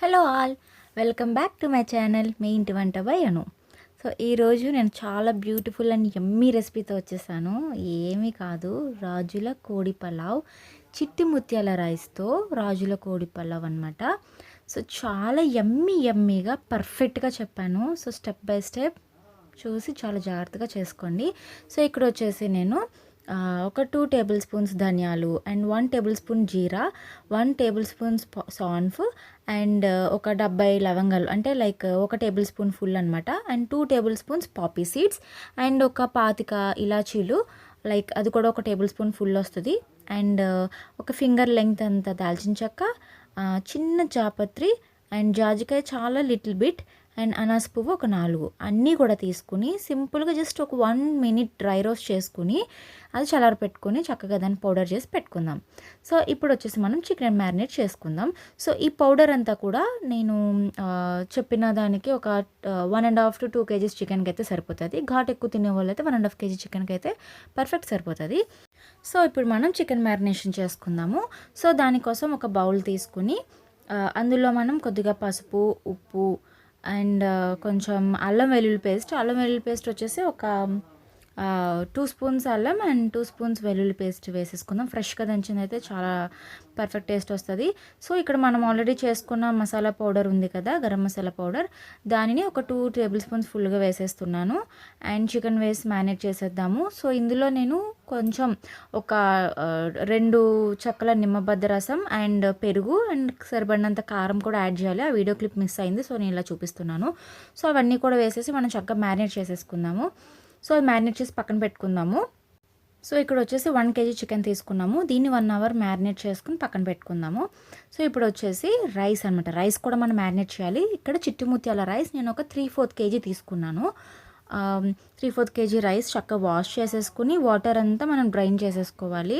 Hello all, welcome back to my channel Mee Inti Vanta by Anu. So ఈరోజు నేను చాలా beautiful and యమ్మీ రెసిపీతో వచ్చేసాను. ఏమీ కాదు, రాజుల కోడి పలావ్, చిట్టి ముత్యాల రైస్తో రాజుల కోడి పలావ్ అనమాట. సో చాలా యమ్మీగా పర్ఫెక్ట్గా చెప్పాను. సో స్టెప్ బై స్టెప్ చూసి చాలా జాగ్రత్తగా చేసుకోండి. సో ఇక్కడ వచ్చేసి నేను ఒక 2 టేబుల్ స్పూన్స్ ధనియాలు అండ్ 1 టేబుల్ స్పూన్ జీరా, 1 టేబుల్ స్పూన్ సాన్ఫ్ అండ్ ఒక 70 లవంగాలు, అంటే లైక్ ఒక టేబుల్ స్పూన్ ఫుల్ అనమాట. And 2 table spoons poppy seeds and ఒక 25 ఇలాచీలు, లైక్ అది కూడా ఒక టేబుల్ స్పూన్ ఫుల్ వస్తుంది. అండ్ ఒక ఫింగర్ లెంగ్త్ అంత దాల్చిన చెక్క, చిన్న జాపత్రి అండ్ జాజికాయ చాలా లిటిల్ బిట్, అండ్ అనాస పువ్వు ఒక 4 అన్నీ కూడా తీసుకుని సింపుల్గా జస్ట్ ఒక 1 మినిట్ డ్రై రోస్ట్ చేసుకుని అది చల్లారి పెట్టుకుని చక్కగా దాన్ని పౌడర్ చేసి పెట్టుకుందాం. సో ఇప్పుడు వచ్చేసి మనం చికెన్ మ్యారినేట్ చేసుకుందాం. సో ఈ పౌడర్ అంతా కూడా నేను చెప్పిన దానికి ఒక 1.5 to 2 kgs చికెన్కి అయితే సరిపోతుంది. ఘాట్ ఎక్కువ తినే వాళ్ళు అయితే 1.5 kg చికెన్కి అయితే పర్ఫెక్ట్ సరిపోతుంది. సో ఇప్పుడు మనం చికెన్ మ్యారినేషన్ చేసుకుందాము. సో దానికోసం ఒక బౌల్ తీసుకుని అందులో మనం కొద్దిగా పసుపు, ఉప్పు అండ్ కొంచెం అల్లం వెల్లుల్లి పేస్ట్ వచ్చేసి ఒక 2 స్పూన్స్ అల్లం అండ్ 2 స్పూన్స్ వెల్లుల్లి పేస్ట్ వేసేసుకుందాం. ఫ్రెష్గా దంచింది అయితే చాలా పర్ఫెక్ట్ టేస్ట్ వస్తుంది. సో ఇక్కడ మనం ఆల్రెడీ చేసుకున్న మసాలా పౌడర్ ఉంది కదా, గరం మసాలా పౌడర్, దానిని ఒక 2 టేబుల్ స్పూన్స్ ఫుల్గా వేసేస్తున్నాను. అండ్ చికెన్ వేసి మ్యారినేట్ చేసేద్దాము. సో ఇందులో నేను కొంచెం ఒక 2 చెక్కల నిమ్మబద్ద రసం అండ్ పెరుగు అండ్ సరిపడినంత కారం కూడా యాడ్ చేయాలి. ఆ వీడియో క్లిప్ మిస్ అయింది, సో నేను ఇలా చూపిస్తున్నాను. సో అవన్నీ కూడా వేసేసి మనం చక్కగా మ్యారినేట్ చేసేసుకుందాము. సో అది మ్యారినేట్ చేసి పక్కన పెట్టుకుందాము. సో ఇక్కడ వచ్చేసి 1 kg చికెన్ తీసుకున్నాము. దీన్ని 1 hour మ్యారినేట్ చేసుకుని పక్కన పెట్టుకుందాము. సో ఇప్పుడు వచ్చేసి రైస్ అనమాట. రైస్ కూడా మనం మ్యారినేట్ చేయాలి. ఇక్కడ చిట్టి ముత్యాల రైస్ నేను ఒక 3/4 kg తీసుకున్నాను. 3/4 kg రైస్ చక్కగా వాష్ చేసేసుకుని వాటర్ అంతా మనం డ్రైన్ చేసేసుకోవాలి.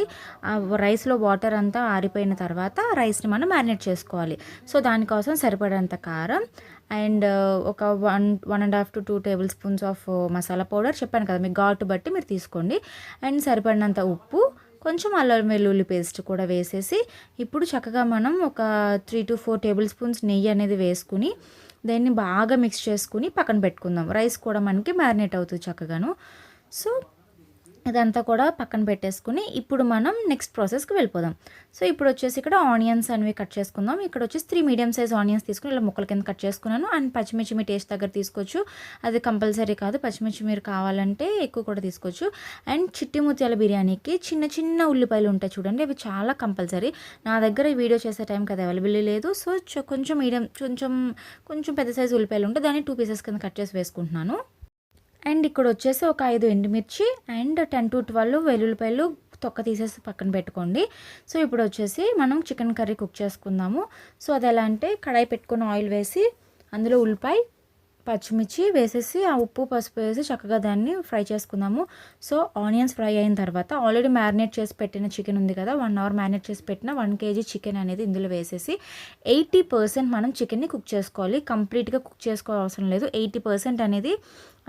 ఆ రైస్లో వాటర్ అంతా ఆరిపోయిన తర్వాత రైస్ని మనం మ్యారినేట్ చేసుకోవాలి. సో దానికోసం సరిపడేంత కారం అండ్ ఒక 1.5 to 2 table spoons of masala powder, చెప్పాను కదా మీకు ఘాటు బట్టి మీరు తీసుకోండి. అండ్ సరిపడినంత ఉప్పు, కొంచెం అల్లం వెల్లుల్లి పేస్ట్ కూడా వేసేసి ఇప్పుడు చక్కగా మనం ఒక 3 to 4 టేబుల్ స్పూన్స్ నెయ్యి అనేది వేసుకుని దాన్ని బాగా మిక్స్ చేసుకుని పక్కన పెట్టుకుందాం. రైస్ కూడా మనకి మ్యారినేట్ అవుతుంది చక్కగాను. సో ఇదంతా కూడా పక్కన పెట్టేసుకుని ఇప్పుడు మనం నెక్స్ట్ ప్రాసెస్కి వెళ్ళిపోదాం. సో ఇప్పుడు వచ్చేసి ఇక్కడ ఆనియన్స్ అనేవి కట్ చేసుకుందాం. ఇక్కడ వచ్చేసి 3 మీడియం సైజ్ ఆనియన్స్ తీసుకుని ఇలా ముక్కల కింద కట్ చేసుకున్నాను. అండ్ పచ్చిమిర్చి మీ టేస్ట్ దగ్గర తీసుకోవచ్చు, అది కంపల్సరీ కాదు. పచ్చిమిర్చి మీరు కావాలంటే ఎక్కువ కూడా తీసుకోవచ్చు. అండ్ చిట్టి ముత్యాల బిర్యానీకి చిన్న చిన్న ఉల్లిపాయలు ఉంటాయి చూడండి, అవి చాలా కంపల్సరీ. నా దగ్గర ఈ వీడియో చేసే టైంకి అది అవైలబుల్ లేదు. సో కొంచెం మీడియం కొంచెం పెద్ద సైజు ఉల్లిపాయలు ఉంటే దాన్ని 2 పీసెస్ కింద కట్ చేసి వేసుకుంటున్నాను. అండ్ ఇక్కడ వచ్చేసి ఒక 5 ఎండుమిర్చి అండ్ 10 to 12 వెల్లుల్లిపాయలు తొక్క తీసేసి పక్కన పెట్టుకోండి. సో ఇప్పుడు వచ్చేసి మనం చికెన్ కర్రీ కుక్ చేసుకుందాము. సో అది ఎలా అంటే కడాయి పెట్టుకొని ఆయిల్ వేసి అందులో ఉల్లిపాయ, పచ్చిమిర్చి వేసేసి ఆ ఉప్పు పసుపు వేసి చక్కగా దాన్ని ఫ్రై చేసుకుందాము. సో ఆనియన్స్ ఫ్రై అయిన తర్వాత ఆల్రెడీ మ్యారినేట్ చేసి పెట్టిన చికెన్ ఉంది కదా, 1 hour మ్యారినేట్ చేసి పెట్టిన 1 kg చికెన్ అనేది ఇందులో వేసేసి 80% మనం చికెన్ని కుక్ చేసుకోవాలి. కంప్లీట్గా కుక్ చేసుకోవాల్సిన లేదు. 80% అనేది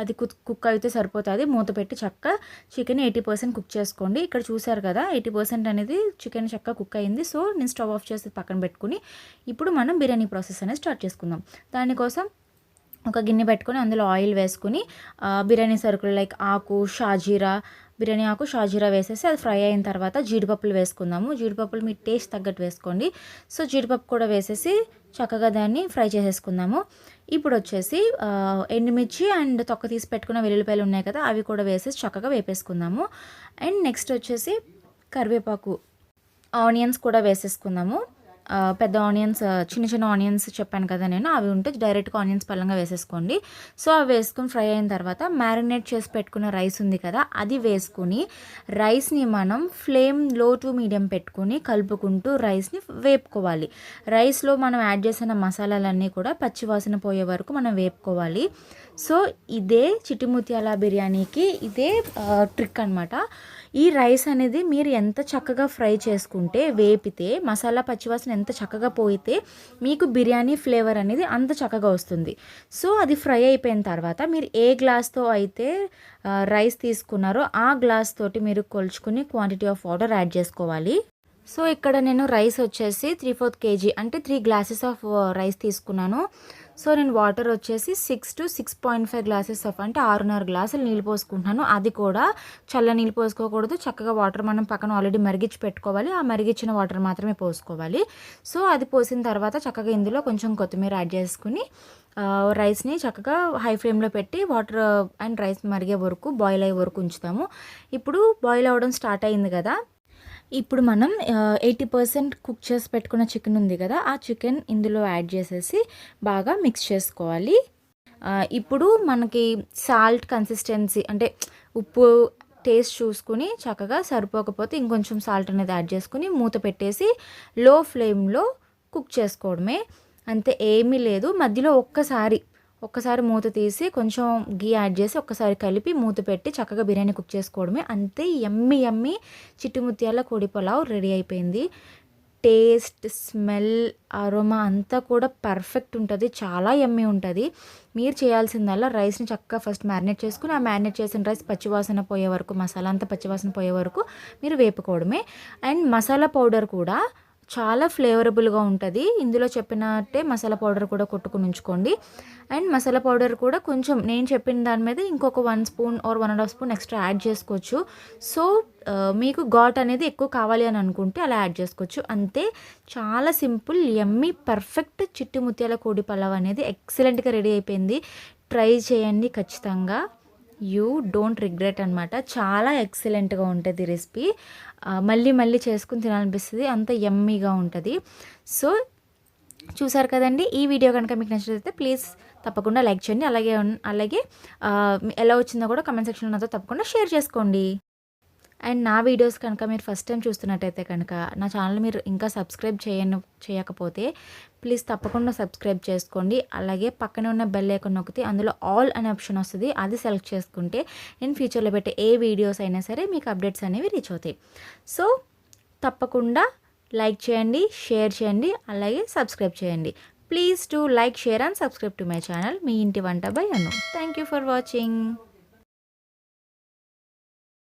అది కుక్ అయితే సరిపోతుంది. మూత పెట్టి చక్క చికెన్ 80% కుక్ చేసుకోండి. ఇక్కడ చూసారు కదా 80% అనేది చికెన్ చక్క కుక్ అయింది. సో నేను స్టవ్ ఆఫ్ చేసి పక్కన పెట్టుకుని ఇప్పుడు మనం బిర్యానీ ప్రాసెస్ అనేది స్టార్ట్ చేసుకుందాం. దానికోసం ఒక గిన్నె పెట్టుకొని అందులో ఆయిల్ వేసుకుని బిర్యానీ సరుకులు లైక్ బిర్యానీ ఆకు, షాజీరా వేసేసి అది ఫ్రై అయిన తర్వాత జీడిపప్పులు వేసుకుందాము. జీడిపప్పులు మీ టేస్ట్ తగ్గట్టు వేసుకోండి. సో జీడిపప్పు కూడా వేసేసి చక్కగా దాన్ని ఫ్రై చేసేసుకుందాము. ఇప్పుడు వచ్చేసి ఎండుమిర్చి అండ్ తొక్క తీసి పెట్టుకున్న వెల్లుల్లిపాయలు ఉన్నాయి కదా, అవి కూడా వేసేసి చక్కగా వేపేసుకుందాము. అండ్ నెక్స్ట్ వచ్చేసి కరివేపాకు, ఆనియన్స్ కూడా వేసేసుకుందాము. పెద్ద ఆనియన్స్, చిన్న ఆనియన్స్ చెప్పాను కదా నేను, అవి ఉంటే డైరెక్ట్గా ఆనియన్స్ పళ్ళంగా వేసేసుకోండి. సో అవి వేసుకుని ఫ్రై అయిన తర్వాత మ్యారినేట్ చేసి పెట్టుకున్న రైస్ ఉంది కదా, అది వేసుకుని రైస్ని మనం ఫ్లేమ్ లో టు మీడియం పెట్టుకుని కలుపుకుంటూ రైస్ని వేపుకోవాలి. రైస్లో మనం యాడ్ చేసిన మసాలాలన్నీ కూడా పచ్చివాసన పోయే వరకు మనం వేపుకోవాలి. సో ఇదే చిట్టి ముత్యాల బిర్యానీకి ఇదే ట్రిక్ అనమాట. ఈ రైస్ అనేది మీరు ఎంత చక్కగా ఫ్రై చేసుకుంటే, వేపితే, మసాలా పచ్చివాసన ఎంత చక్కగా పోయితే మీకు బిర్యానీ ఫ్లేవర్ అనేది అంత చక్కగా వస్తుంది. సో అది ఫ్రై అయిపోయిన తర్వాత మీరు ఏ గ్లాస్తో అయితే రైస్ తీసుకున్నారో ఆ గ్లాస్ తోటి మీరు కొలుచుకుని క్వాంటిటీ ఆఫ్ వాటర్ యాడ్ చేసుకోవాలి. సో ఇక్కడ నేను రైస్ వచ్చేసి 3/4 kg అంటే 3 గ్లాసెస్ ఆఫ్ రైస్ తీసుకున్నాను. సో నేను వాటర్ వచ్చేసి 6 to 6.5 గ్లాసెస్ ఆఫ్ అంటే 6.5 గ్లాసులు నీళ్ళు పోసుకుంటున్నాను. అది కూడా చల్ల నీళ్ళు పోసుకోకూడదు. చక్కగా వాటర్ మనం పక్కన ఆల్రెడీ మరిగించి పెట్టుకోవాలి. ఆ మరిగించిన వాటర్ మాత్రమే పోసుకోవాలి. సో అది పోసిన తర్వాత చక్కగా ఇందులో కొంచెం కొత్తిమీర యాడ్ చేసుకుని రైస్ని చక్కగా హై ఫ్లేమ్లో పెట్టి వాటర్ అండ్ రైస్ మరిగే వరకు బాయిల్ అయ్యే వరకు ఉంచుతాము. ఇప్పుడు బాయిల్ అవ్వడం స్టార్ట్ అయింది కదా, ఇప్పుడు మనం 80% కుక్ చేసి పెట్టుకున్న చికెన్ ఉంది కదా, ఆ చికెన్ ఇందులో యాడ్ చేసేసి బాగా మిక్స్ చేసుకోవాలి. ఇప్పుడు మనకి సాల్ట్ కన్సిస్టెన్సీ అంటే ఉప్పు టేస్ట్ చూసుకుని చక్కగా సరిపోకపోతే ఇంకొంచెం సాల్ట్ అనేది యాడ్ చేసుకుని మూత పెట్టేసి లో ఫ్లేమ్లో కుక్ చేసుకోవడమే. అంతే, ఏమీ లేదు. మధ్యలో ఒక్కసారి మూత తీసి కొంచెం గీ యాడ్ చేసి ఒక్కసారి కలిపి మూత పెట్టి చక్కగా బిర్యానీ కుక్ చేసుకోవడమే. అంతే, యమ్మీ యమ్మీ చిట్టుముత్యాల కోడి పులావ్ రెడీ అయిపోయింది. టేస్ట్, స్మెల్, అరోమా అంతా కూడా పర్ఫెక్ట్ ఉంటుంది. చాలా యమ్మీ ఉంటుంది. మీరు చేయాల్సిందల్లా రైస్ని చక్కగా ఫస్ట్ మ్యారినేట్ చేసుకుని ఆ మ్యారినేట్ చేసిన రైస్ పచ్చివాసన పోయే వరకు, మసాలా అంతా పచ్చివాసన పోయే వరకు మీరు వేపుకోవడమే. అండ్ మసాలా పౌడర్ కూడా చాలా ఫ్లేవరబుల్గా ఉంటుంది. ఇందులో చెప్పినట్టే మసాలా పౌడర్ కూడా కొట్టుకుని ఉంచుకోండి. అండ్ మసాలా పౌడర్ కూడా కొంచెం నేను చెప్పిన దాని మీద ఇంకొక 1 spoon or 1.5 spoon extra add చేసుకోవచ్చు. సో మీకు ఘాట్ అనేది ఎక్కువ కావాలి అని అనుకుంటే అలా యాడ్ చేసుకోవచ్చు. అంతే, చాలా సింపుల్, యమ్మీ, పర్ఫెక్ట్ చిట్టి ముత్యాల కోడి పలావ్ అనేది ఎక్సలెంట్గా రెడీ అయిపోయింది. ట్రై చేయండి ఖచ్చితంగా. యూ డోంట్ రిగ్రెట్ అనమాట. చాలా ఎక్సలెంట్గా ఉంటుంది రెసిపీ. మళ్ళీ మళ్ళీ చేసుకుని తినాలనిపిస్తుంది, అంత యమ్మీగా ఉంటుంది. సో చూసారు కదండి. ఈ వీడియో కనుక మీకు నచ్చినట్లయితే ప్లీజ్ తప్పకుండా లైక్ చేయండి. అలాగే ఎలా వచ్చిందో కూడా కమెంట్ సెక్షన్లో నాతో తప్పకుండా షేర్ చేసుకోండి. అండ్ నా వీడియోస్ కనుక మీరు ఫస్ట్ టైం చూస్తున్నట్టయితే కనుక నా ఛానల్ మీరు ఇంకా సబ్స్క్రైబ్ చేయకపోతే ప్లీజ్ తప్పకుండా సబ్స్క్రైబ్ చేసుకోండి. అలాగే పక్కనే ఉన్న బెల్ ఐకాన్ నొక్కితే అందులో ఆల్ అనే ఆప్షన్ వస్తుంది, అది సెలెక్ట్ చేసుకుంటే నేను ఫ్యూచర్లో పెట్టే ఏ వీడియోస్ అయినా సరే మీకు అప్డేట్స్ అనేవి రీచ్ అవుతాయి. సో తప్పకుండా లైక్ చేయండి, షేర్ చేయండి, అలాగే సబ్స్క్రైబ్ చేయండి. Please to like, share and subscribe to my channel Mee Inti Vanta by Anu. Thank you for watching.